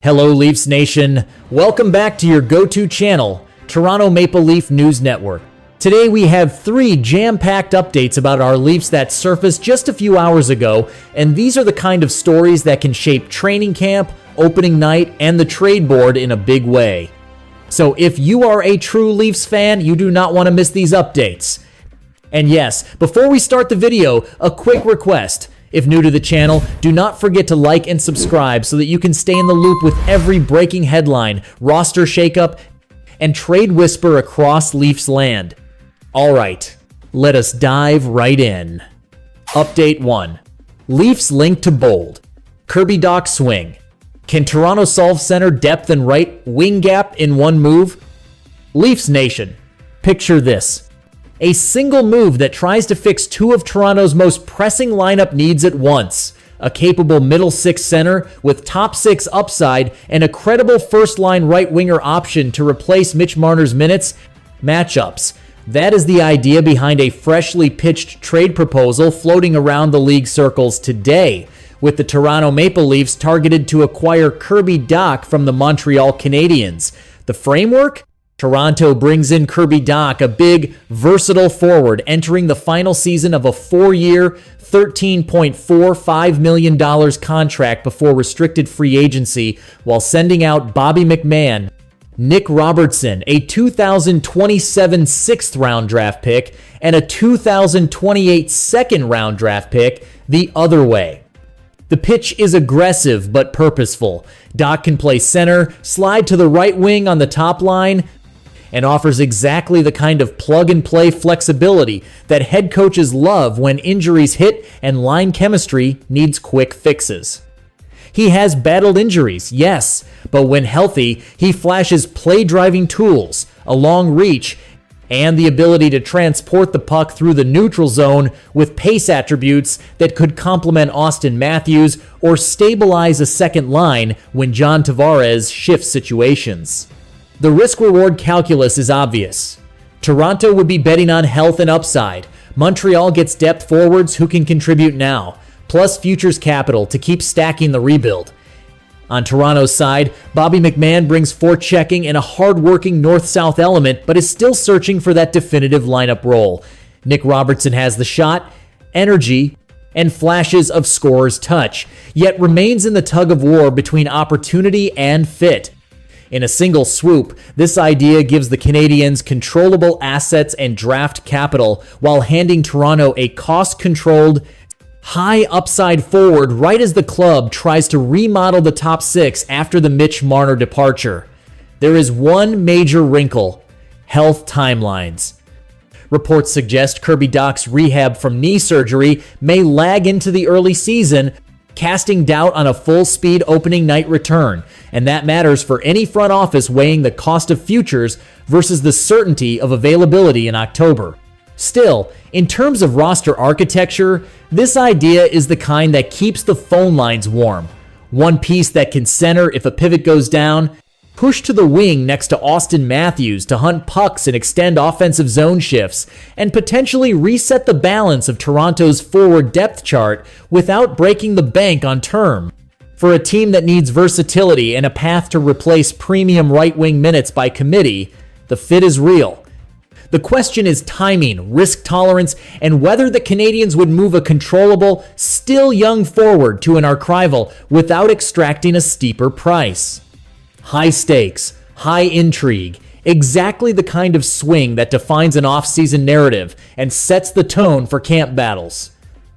Hello Leafs Nation, welcome back to your go-to channel, Toronto Maple Leaf News Network. Today we have 3 jam-packed updates about our Leafs that surfaced just a few hours ago, and these are the kind of stories that can shape training camp, opening night, and the trade board in a big way. So if you are a true Leafs fan, you do not want to miss these updates. And yes, before we start the video, a quick request. If new to the channel, do not forget to like and subscribe so that you can stay in the loop with every breaking headline, roster shakeup, and trade whisper across Leafs land. Alright, let us dive right in. Update 1. Leafs linked to bold. Kirby Dach swing. Can Toronto solve center depth and right wing gap in one move? Leafs Nation, picture this. A single move that tries to fix 2 of Toronto's most pressing lineup needs at once. A capable middle 6 center with top 6 upside and a credible first-line right winger option to replace Mitch Marner's minutes. Matchups. That is the idea behind a freshly pitched trade proposal floating around the league circles today, with the Toronto Maple Leafs targeted to acquire Kirby Dach from the Montreal Canadiens. The framework? Toronto brings in Kirby Dach, a big, versatile forward entering the final season of a 4-year, $13.45 million contract before restricted free agency, while sending out Bobby McMahon, Nick Robertson, a 2027 6th-round draft pick, and a 2028 2nd-round draft pick the other way. The pitch is aggressive but purposeful. Dach can play center, slide to the right wing on the top line, and offers exactly the kind of plug-and-play flexibility that head coaches love when injuries hit and line chemistry needs quick fixes. He has battled injuries, yes, but when healthy, he flashes play-driving tools, a long reach, and the ability to transport the puck through the neutral zone with pace attributes that could complement Austin Matthews or stabilize a second line when John Tavares shifts situations. The risk-reward calculus is obvious. Toronto would be betting on health and upside. Montreal gets depth forwards who can contribute now, plus futures capital to keep stacking the rebuild. On Toronto's side, Bobby McMahon brings forechecking and a hard-working north-south element, but is still searching for that definitive lineup role. Nick Robertson has the shot, energy, and flashes of scorer's touch, yet remains in the tug-of-war between opportunity and fit. In a single swoop, this idea gives the Canadiens controllable assets and draft capital while handing Toronto a cost-controlled, high-upside forward right as the club tries to remodel the top 6 after the Mitch Marner departure. There is one major wrinkle: health timelines. Reports suggest Kirby Dach's rehab from knee surgery may lag into the early season, casting doubt on a full-speed opening night return, and that matters for any front office weighing the cost of futures versus the certainty of availability in October. Still, in terms of roster architecture, this idea is the kind that keeps the phone lines warm. One piece that can center if a pivot goes down, push to the wing next to Austin Matthews to hunt pucks and extend offensive zone shifts, and potentially reset the balance of Toronto's forward depth chart without breaking the bank on term. For a team that needs versatility and a path to replace premium right-wing minutes by committee, the fit is real. The question is timing, risk tolerance, and whether the Canadiens would move a controllable, still young forward to an archival without extracting a steeper price. High stakes, high intrigue, exactly the kind of swing that defines an off-season narrative and sets the tone for camp battles.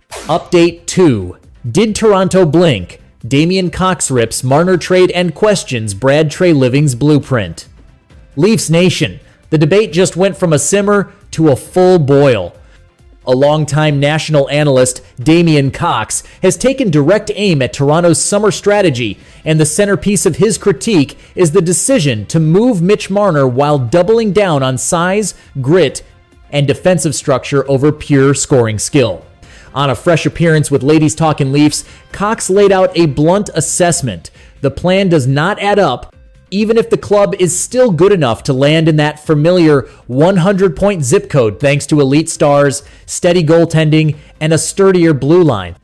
Update 2. Did Toronto blink? Damian Cox rips Marner trade and questions Brad Treliving's blueprint. Leafs Nation, the debate just went from a simmer to a full boil. A longtime national analyst, Damian Cox, has taken direct aim at Toronto's summer strategy, and the centerpiece of his critique is the decision to move Mitch Marner while doubling down on size, grit, and defensive structure over pure scoring skill. On a fresh appearance with Ladies Talkin' Leafs, Cox laid out a blunt assessment. The plan does not add up, even if the club is still good enough to land in that familiar 100-point zip code thanks to elite stars, steady goaltending, and a sturdier blue line.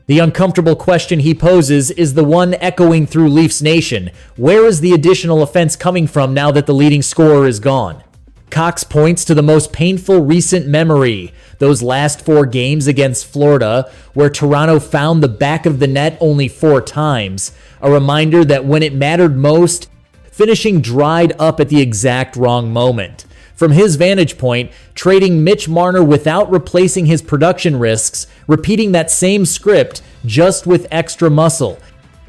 The uncomfortable question he poses is the one echoing through Leafs Nation. Where is the additional offense coming from now that the leading scorer is gone? Cox points to the most painful recent memory, those last 4 games against Florida, where Toronto found the back of the net only 4 times, a reminder that when it mattered most, finishing dried up at the exact wrong moment. From his vantage point, trading Mitch Marner without replacing his production risks, repeating that same script, just with extra muscle.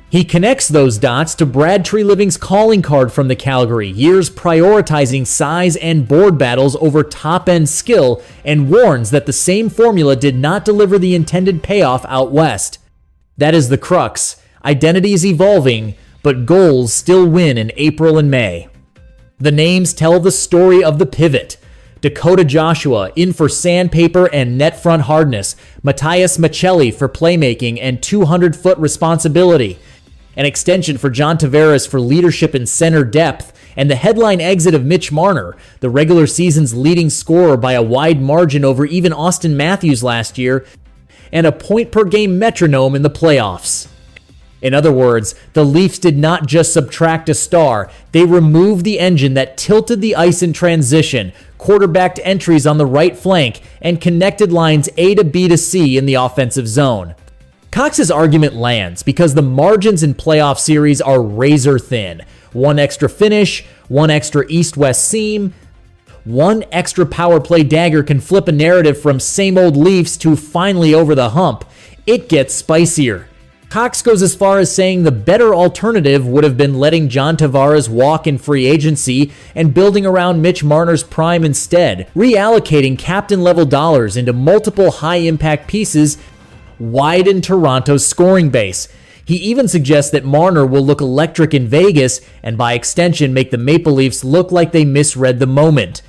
He connects those dots to Brad Treliving's calling card from the Calgary, years prioritizing size and board battles over top-end skill, and warns that the same formula did not deliver the intended payoff out west. That is the crux. Identity is evolving, but goals still win in April and May. The names tell the story of the pivot. Dakota Joshua in for sandpaper and net front hardness, Matias Maccelli for playmaking and 200-foot responsibility, an extension for John Tavares for leadership and center depth, and the headline exit of Mitch Marner, the regular season's leading scorer by a wide margin over even Austin Matthews last year, and a point-per-game metronome in the playoffs. In other words, the Leafs did not just subtract a star, they removed the engine that tilted the ice in transition, quarterbacked entries on the right flank, and connected lines A to B to C in the offensive zone. Cox's argument lands because the margins in playoff series are razor thin. One extra finish, one extra east-west seam, one extra power play dagger can flip a narrative from same old Leafs to finally over the hump. It gets spicier. Cox goes as far as saying the better alternative would have been letting John Tavares walk in free agency and building around Mitch Marner's prime instead, reallocating captain-level dollars into multiple high-impact pieces widen Toronto's scoring base. He even suggests that Marner will look electric in Vegas and by extension make the Maple Leafs look like they misread the moment.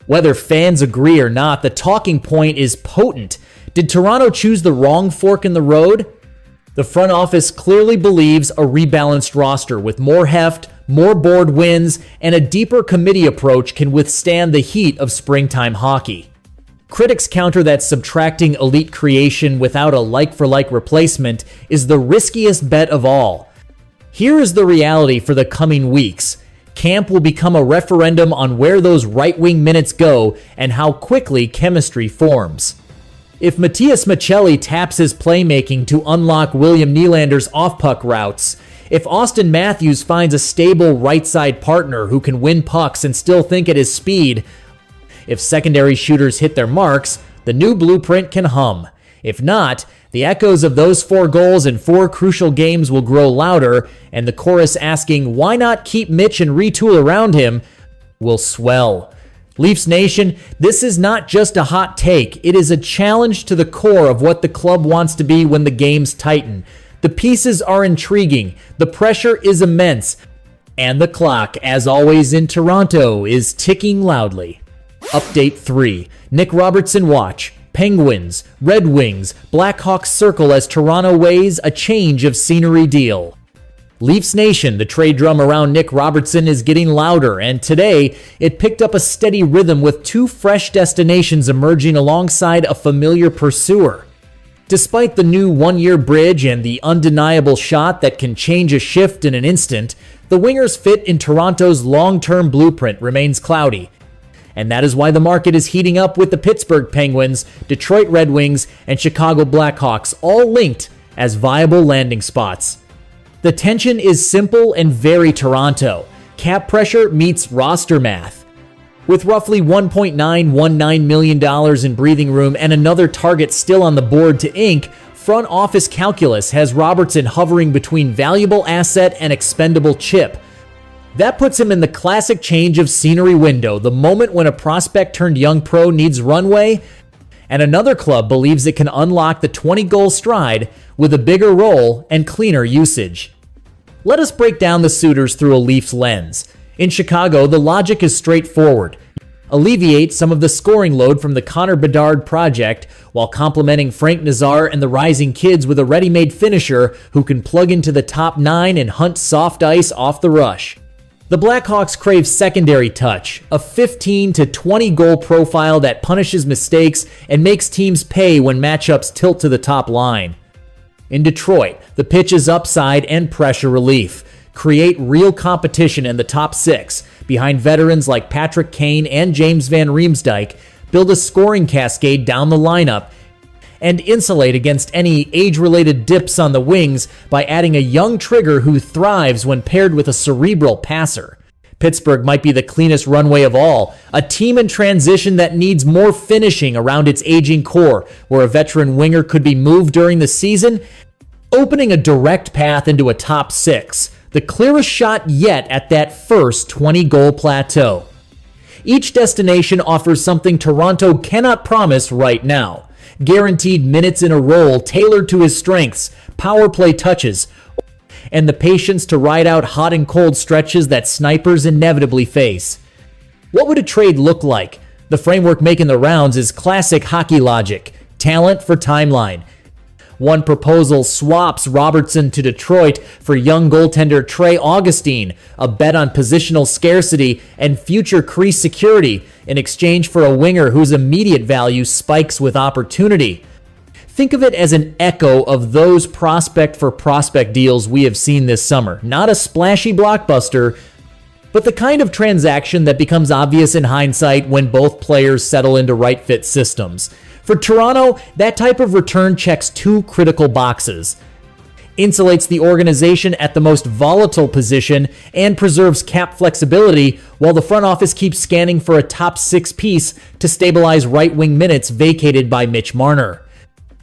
Whether fans agree or not, the talking point is potent. Did Toronto choose the wrong fork in the road? The front office clearly believes a rebalanced roster with more heft, more board wins, and a deeper committee approach can withstand the heat of springtime hockey. Critics counter that subtracting elite creation without a like-for-like replacement is the riskiest bet of all. Here is the reality for the coming weeks. Camp will become a referendum on where those right-wing minutes go and how quickly chemistry forms. If Matias Maccelli taps his playmaking to unlock William Nylander's off-puck routes, if Austin Matthews finds a stable right-side partner who can win pucks and still think at his speed, if secondary shooters hit their marks, the new blueprint can hum. If not, the echoes of those 4 goals in 4 crucial games will grow louder, and the chorus asking why not keep Mitch and retool around him will swell. Leafs Nation, this is not just a hot take. It is a challenge to the core of what the club wants to be when the games tighten. The pieces are intriguing, the pressure is immense, and the clock, as always in Toronto, is ticking loudly. Update 3. Nick Robertson watch. Penguins, Red Wings, Blackhawks circle as Toronto weighs a change of scenery deal. Leafs Nation, the trade drum around Nick Robertson is getting louder, and today it picked up a steady rhythm with 2 fresh destinations emerging alongside a familiar pursuer. Despite the new 1-year bridge and the undeniable shot that can change a shift in an instant, the winger's fit in Toronto's long-term blueprint remains cloudy. And that is why the market is heating up with the Pittsburgh Penguins, Detroit Red Wings, and Chicago Blackhawks all linked as viable landing spots. The tension is simple and very Toronto. Cap pressure meets roster math. With roughly $1.919 million in breathing room and another target still on the board to ink, front office calculus has Robertson hovering between valuable asset and expendable chip. That puts him in the classic change of scenery window, the moment when a prospect turned young pro needs runway, and another club believes it can unlock the 20-goal stride with a bigger role and cleaner usage. Let us break down the suitors through a Leafs lens. In Chicago, the logic is straightforward. Alleviate some of the scoring load from the Connor Bedard project while complementing Frank Nazar and the rising kids with a ready-made finisher who can plug into the top 9 and hunt soft ice off the rush. The Blackhawks crave secondary touch, a 15 to 20 goal profile that punishes mistakes and makes teams pay when matchups tilt to the top line. In Detroit, the pitch is upside and pressure relief. Create real competition in the top six behind veterans like Patrick Kane and James Van Riemsdyk. Build a scoring cascade down the lineup and insulate against any age-related dips on the wings by adding a young trigger who thrives when paired with a cerebral passer. Pittsburgh might be the cleanest runway of all, a team in transition that needs more finishing around its aging core, where a veteran winger could be moved during the season, opening a direct path into a top six, the clearest shot yet at that first 20-goal plateau. Each destination offers something Toronto cannot promise right now. Guaranteed minutes in a role tailored to his strengths, power play touches, and the patience to ride out hot and cold stretches that snipers inevitably face. What would a trade look like? The framework making the rounds is classic hockey logic, talent for timeline. One proposal swaps Robertson to Detroit for young goaltender Trey Augustine, a bet on positional scarcity and future crease security in exchange for a winger whose immediate value spikes with opportunity. Think of it as an echo of those prospect-for-prospect deals we have seen this summer. Not a splashy blockbuster, but the kind of transaction that becomes obvious in hindsight when both players settle into right-fit systems. For Toronto, that type of return checks two critical boxes. Insulates the organization at the most volatile position and preserves cap flexibility, while the front office keeps scanning for a top six piece to stabilize right-wing minutes vacated by Mitch Marner.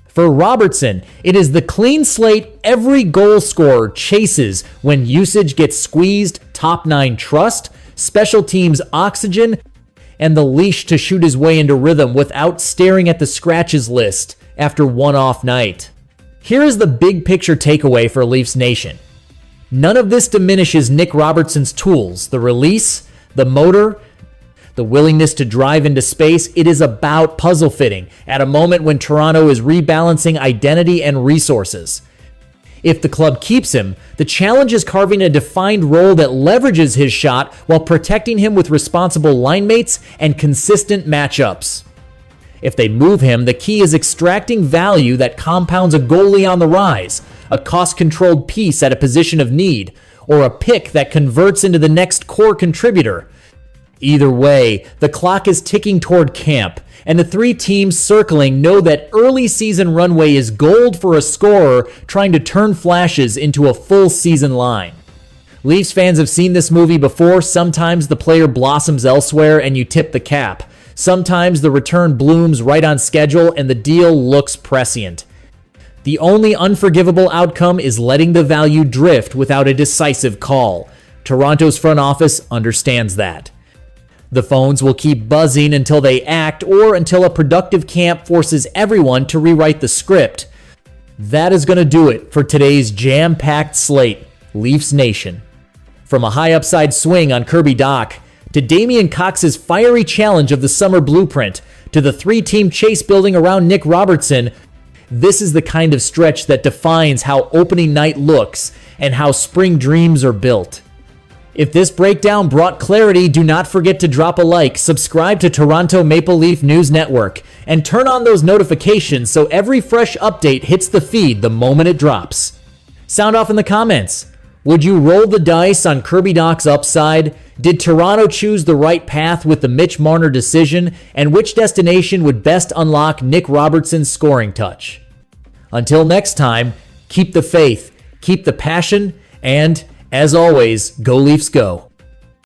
For Robertson, it is the clean slate every goal scorer chases when usage gets squeezed, top nine trust, special teams oxygen, and the leash to shoot his way into rhythm without staring at the scratches list after one off night. Here is the big picture takeaway for Leafs Nation. None of this diminishes Nick Robertson's tools, the release, the motor, the willingness to drive into space. It is about puzzle fitting at a moment when Toronto is rebalancing identity and resources. If the club keeps him, the challenge is carving a defined role that leverages his shot while protecting him with responsible line mates and consistent matchups. If they move him, the key is extracting value that compounds a goalie on the rise, a cost-controlled piece at a position of need, or a pick that converts into the next core contributor. Either way, the clock is ticking toward camp, and the three teams circling know that early season runway is gold for a scorer trying to turn flashes into a full season line. Leafs fans have seen this movie before. Sometimes the player blossoms elsewhere and you tip the cap. Sometimes the return blooms right on schedule and the deal looks prescient. The only unforgivable outcome is letting the value drift without a decisive call. Toronto's front office understands that. The phones will keep buzzing until they act or until a productive camp forces everyone to rewrite the script. That is going to do it for today's jam-packed slate, Leafs Nation. From a high upside swing on Kirby Dach, to Damian Cox's fiery challenge of the summer blueprint, to the three-team chase building around Nick Robertson, this is the kind of stretch that defines how opening night looks and how spring dreams are built. If this breakdown brought clarity, do not forget to drop a like, subscribe to Toronto Maple Leaf News Network, and turn on those notifications so every fresh update hits the feed the moment it drops. Sound off in the comments. Would you roll the dice on Kirby Dach's upside? Did Toronto choose the right path with the Mitch Marner decision? And which destination would best unlock Nick Robertson's scoring touch? Until next time, keep the faith, keep the passion, and as always, go Leafs go.